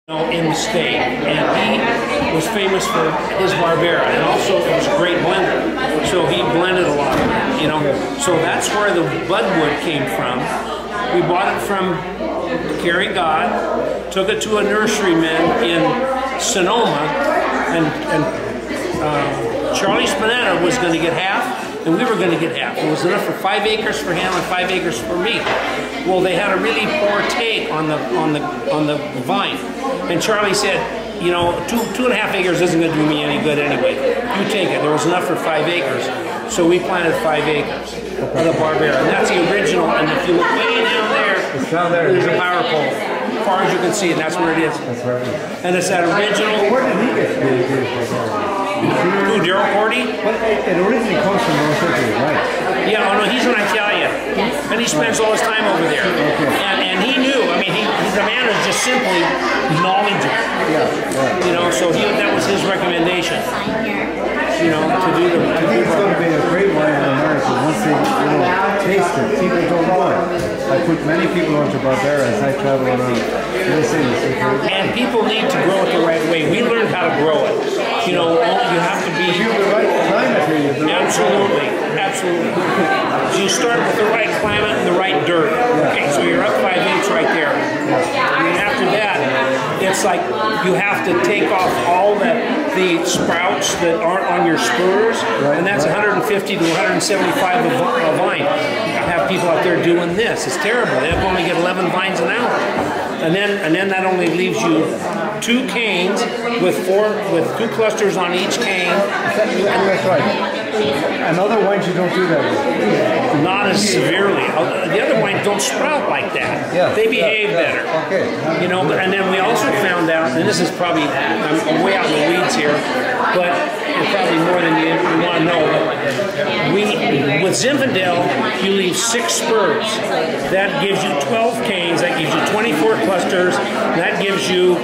in the state, and he was famous for his Barbera, and also it was a great blender. So he blended a lot of it, you know. So that's where the budwood came from. We bought it from Carrie God, took it to a nurseryman in Sonoma, and Charlie Spinetta was going to get half, and we were going to get half. It was enough for 5 acres for him and 5 acres for me. Well, they had a really poor take on the vine, and Charlie said, you know, 2.5 acres isn't going to do me any good anyway. You take it. There was enough for 5 acres, so we planted 5 acres of the Barbera, and that's the original. And if you look way down there, there's a power pole. As far as you can see, and that's where it is. That's where it is. And it's that original. Where did he get the Who, Daryl Cordy? Well, it originally comes from North Italy, right? Yeah, oh no, he's an Italian. Yes. And he spends all his time over there. Okay. And he knew, I mean, the man is just simply knowledgeable. Yeah. You know, so that was his recommendation. You know, to do the... I think it's going to be a great wine in America once they, taste it. People don't know it. I put many people onto Barbera as I travel around. And people need to grow it the right way. We learned how to grow it. You know, you have to be... You have the right climate here. Absolutely. You start with the right climate and the right dirt. Okay, so you're up 5/8 right there. And after that, it's like you have to take off all the sprouts that aren't on your spurs, and that's 150 to 175 a vine. I have people out there doing this. It's terrible. They only get 11 vines an hour. And then that only leaves you 2 canes with 2 clusters on each cane. That's right. Another wines you don't do that with. Not as severely. The other wines don't sprout like that. Yeah, they behave better. Okay. You know, and then we also found out, and this is probably, I'm way out in the weeds here, but it's probably more than you want to know. With Zinfandel, you leave 6 spurs. That gives you 12 canes. That gives you 24 clusters. That gives you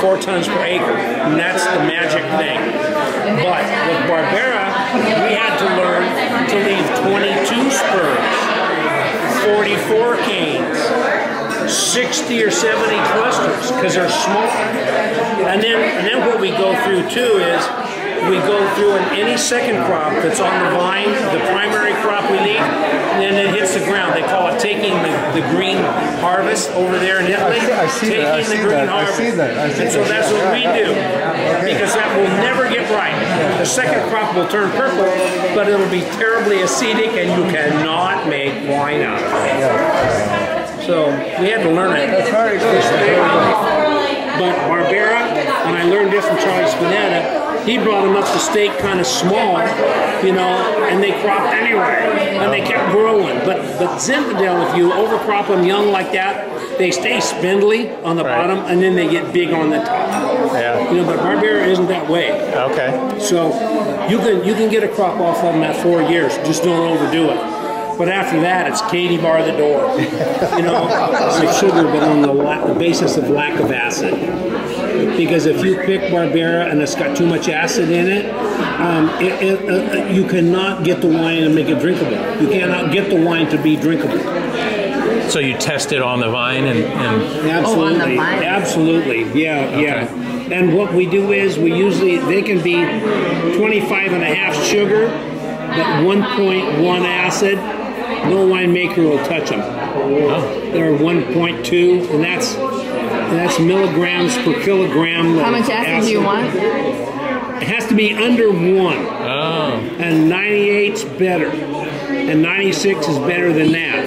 4 tons per acre. And that's the magic thing. But with Barbera, we had to learn to leave 22 spurs, 44 canes, 60 or 70 clusters, because they're small. And then what we go through too is we go through any second crop that's on the vine, the primary crop we leave, and then it hits the ground. They call it taking the green harvest over there in Italy. I see that. And so that's what we do, because that will never get right. The second crop will turn purple, but it'll be terribly acidic, and you cannot make wine out of it. So we had to learn it. That's very good. But Barbera, and I learned this from Charlie Spinetta, he brought them up the state kind of small, you know, and they cropped anyway, and they kept growing. But Zinfandel, if you overcrop them young like that, they stay spindly on the bottom, and then they get big on the top. Yeah. You know, but Barbera isn't that way. Okay. So you can get a crop off of them at 4 years. Just don't overdo it. But after that, it's Katie bar the door. You know, it's like sugar, but on the basis of lack of acid. Because if you pick Barbera and it's got too much acid in it, you cannot get the wine and make it drinkable. You cannot get the wine to be drinkable. So you test it on the vine and absolutely, on the vine. Absolutely, yeah. And what we do is they can be 25.5 sugar, but 1.1 acid. No winemaker will touch them. Oh. They're 1.2, and that's milligrams per kilogram. How much acid do you want? It has to be under 1. Oh. And 98's better. And 96 is better than that.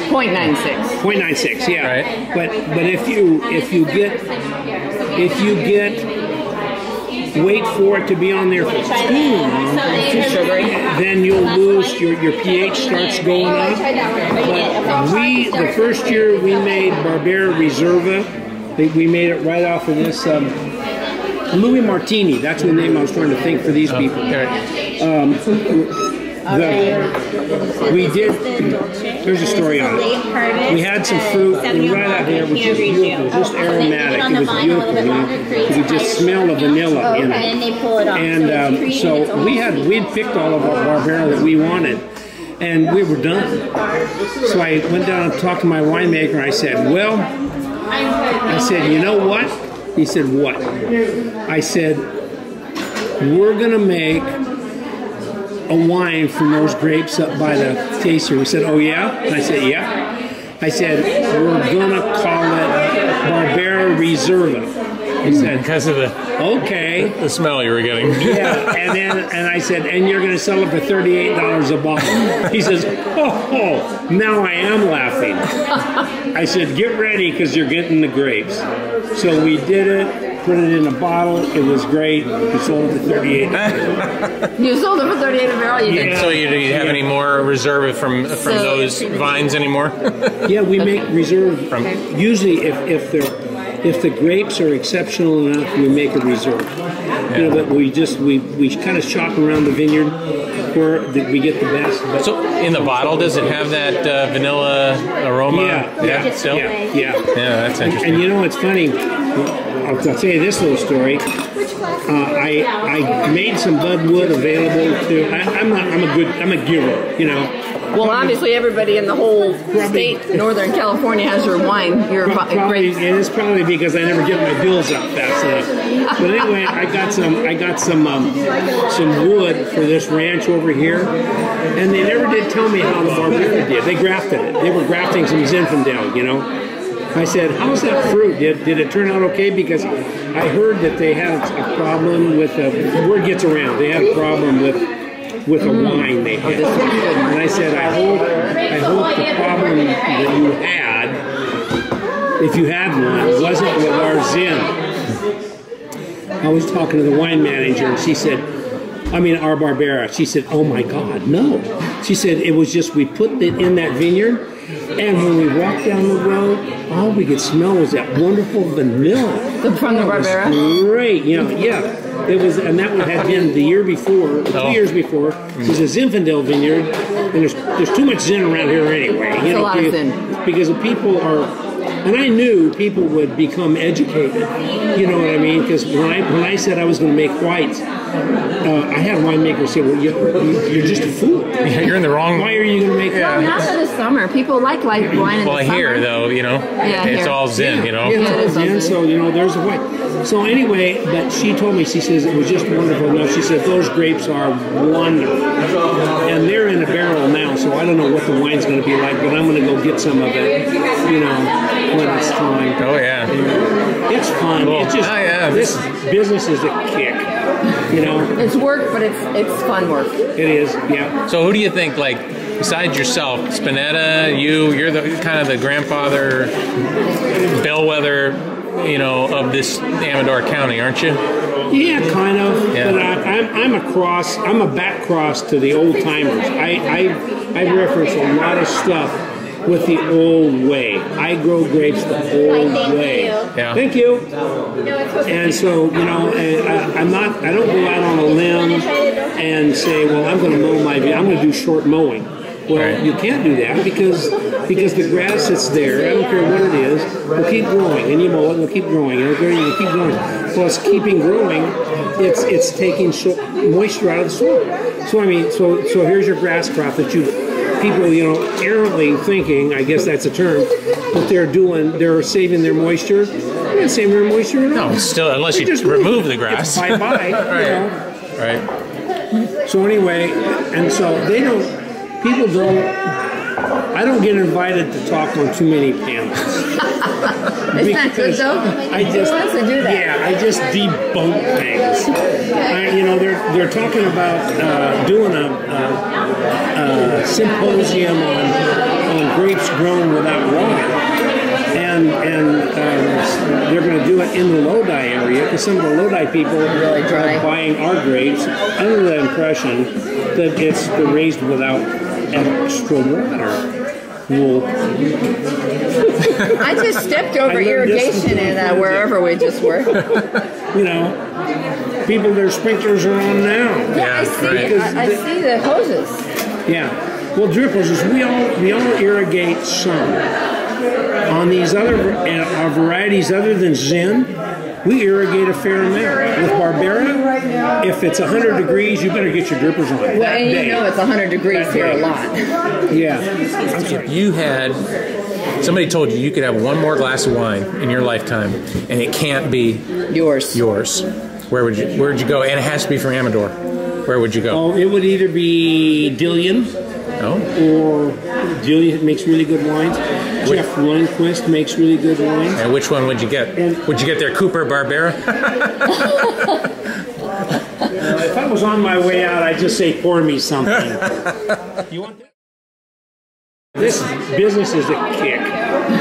0.96. 0.96, yeah. Right. But if you get wait for it to be on there for too sugary, then you'll lose your pH starts going up. But the first year we made Barbera Reserva, we made it right off of this Louis Martini. That's the name I was trying to think for these people. We did. There's a story on it. We had some fruit right out there, which was beautiful, just aromatic. It was beautiful. You know, you could just smell the vanilla in it. And so we'd picked all of our Barbera that we wanted, and we were done. So I went down and talked to my winemaker. And I said, "Well," I said, "you know what? He said, what? I said, we're going to make a wine from those grapes up by the taster. He said, oh yeah? And I said, yeah. I said, we're going to call it Barbera Reserva. He said, Because of the okay. smell you were getting. Yeah, and I said, and you're going to sell it for $38 a bottle. He says, oh, now I am laughing. I said, get ready because you're getting the grapes. So we did it, put it in a bottle. It was great. We sold it for $38. You sold it for $38 a barrel. You did. Yeah. So you do you have any more reserve from those vines anymore? Yeah, we make reserve. Usually, if the grapes are exceptional enough, we make a reserve. You know, but we kind of shop around the vineyard where we get the best. But So in the bottle, does it have that vanilla aroma? Yeah, Still? yeah. That's interesting. And you know, it's funny. I'll tell you this little story. I made some bud wood available to. I'm a giver. You know. Well, obviously, everybody in the whole state, Northern California, has your wine. Your Probably, grapes. and it's probably because I never get my bills out fast enough. But anyway, I got some wood for this ranch over here, and they never did tell me how the Barbera did. They grafted it. They were grafting some Zinfandel, you know. I said, how's that fruit? Did it turn out okay? Because I heard that they had a problem with word gets around. They had a problem with a wine they had. And I said, I hope the problem that you had, if you had one, wasn't with our Zin. I was talking to the wine manager, and she said, our Barbera. She said, oh my God, no. She said, it was just we put it in that vineyard, and when we walked down the road, all we could smell was that wonderful vanilla. From the Barbera? Great, yeah. It was, and that one had been the year before, 2 years before. It was a Zinfandel vineyard, and there's too much Zin around here anyway. That's a lot of Zin. Because the people are, and I knew people would become educated. You know what I mean? Because when I said I was going to make whites, I had winemakers say, well, you're just a fool. You're in the wrong. Why are you going to make Well, not whites? for the summer. People like wine in the summer. Here though, you know, it's here. all Zin, you know. Yeah, it's all Zin, so, you know, there's a white. So anyway, but she told me, she says, it was just wonderful. Now, she said, those grapes are wonderful. And they're in a barrel now, so I don't know what the wine's going to be like, but I'm going to go get some of it, you know, when it's time. Oh yeah. It's fun. Cool. It's just, this business is a kick, you know. It's work, but it's fun work. It is, yeah. So who do you think, like, besides yourself, Spinetta, you're the kind of the grandfather, bellwether, you know, of this Amador County, aren't you? Yeah, kind of. Yeah. But I'm a back cross to the old timers. I reference a lot of stuff with the old way. I grow grapes the old way. Yeah. Thank you. And so, you know, I don't go out on a limb and say, well, I'm going to mow I'm going to do short mowing. Well, Right. you can't do that because the grass that's there, I don't care what it is, will keep growing, and you mow it, and it'll keep growing, and it'll keep growing. Well, it's keeping growing. It's taking moisture out of the soil. So I mean, so here's your grass crop that people, you know, errantly thinking, I guess that's a term, what they're saving their moisture. They're not saving their moisture at all. No, still, unless They you just remove the It's grass. bye-bye. Right. You know? Right. So anyway, and so I don't get invited to talk on too many panels. It's not good though. Who wants to do that? Yeah, I just debunk things. You know, they're talking about doing a symposium on grapes grown without water. And they're going to do it in the Lodi area because some of the Lodi people are buying our grapes under the impression that they're raised without extra water. Well, I just stepped over irrigation in wherever we just were. you know, people, their sprinklers are on now. Yeah, I see it. I see the hoses. Yeah. Well, drippers is we all irrigate some. On these other varieties other than Zin, we irrigate a fair amount. With Barbera, if it's 100 degrees, you better get your drippers on. Well, and you know it's 100 degrees here a lot. Yeah. I'm sorry. You had somebody told you could have one more glass of wine in your lifetime, and it can't be Yours. where would you go? And it has to be from Amador. Where would you go? Oh, it would either be Dillian, or Dillian makes really good wines. Jeff Lundquist makes really good wines. And which one would you get? Would you get their Cooper Barbera? If I was on my way out, I'd just say, pour me something. You want that? This business is a kick.